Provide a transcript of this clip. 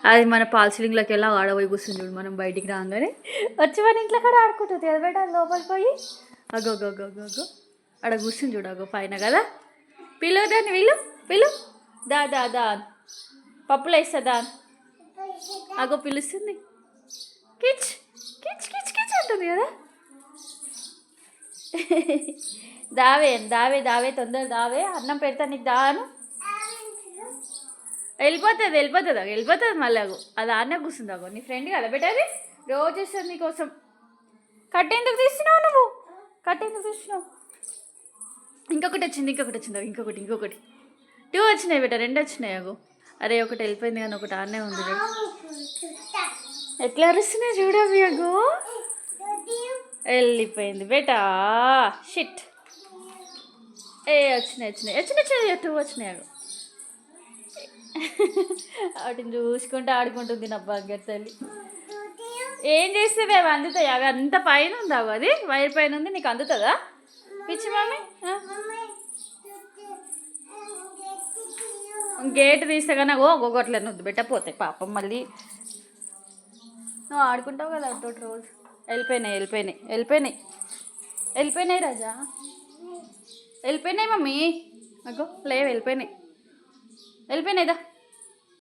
అది మన పాల్సీలింగ్లోకి వెళ్ళి ఆడపోయి కూర్చుని చూడు. మనం బయటికి రాగానే వచ్చి మన ఇంట్లో కూడా ఆడుకుంటుంది కదా బేట. లోపలికి పోయి అగో గో గో గో గో ఆడ కూర్చుని చూడు. అగో పైన కదా. పిలు దాన్ని పిలు దా దా దా పప్పులు వేస్తా దా. అగో పిలుస్తుంది. కిచ్ కిచ్ కిచ్ కిచ్ అంటుంది కదా. దావే దావే దావే తొందర దావే అన్నం పెడతా నీకు దాను. వెళ్ళిపోతుంది మళ్ళీ. అగో అది ఆడనే కూర్చుంది. అగో నీ ఫ్రెండ్ కదా పెట్టేది రోజు వస్తుంది నీకోసం. కట్టేందుకు తీస్తున్నావు నువ్వు? కట్టేందుకు తీస్తున్నావు? ఇంకొకటి వచ్చింది ఇంకొకటి 2 వచ్చినాయి బేట. 2 వచ్చినాయి. అగో అరే ఒకటి వెళ్ళిపోయింది కానీ ఒకటి ఆడనే ఉంది. ఎట్లా అరుస్తున్నాయి చూడవి. అగో వెళ్ళిపోయింది బేటా. షిట్. వచ్చినాయి 2 వచ్చినాయి. అగో వాటిని చూసుకుంటూ ఆడుకుంటుంది నా బంగారు తల్లి. ఏం చేస్తే అవి అందుతాయి. అవి అంత పైన ఉందా? అది వైర్ పైన ఉంది. నీకు అందుతుందా పిచ్చి మమ్మీ? గేట్ తీస్తే కానీ ఒక్కొక్కట్లేదు వద్దు పెట్టపోతాయి పాపం. మళ్ళీ నువ్వు ఆడుకుంటావు కదా అటు రోజు. వెళ్ళిపోయినాయి రాజా. వెళ్ళిపోయినాయి మమ్మీ. అగో లేవు వెళ్ళిపోయినాయిదా.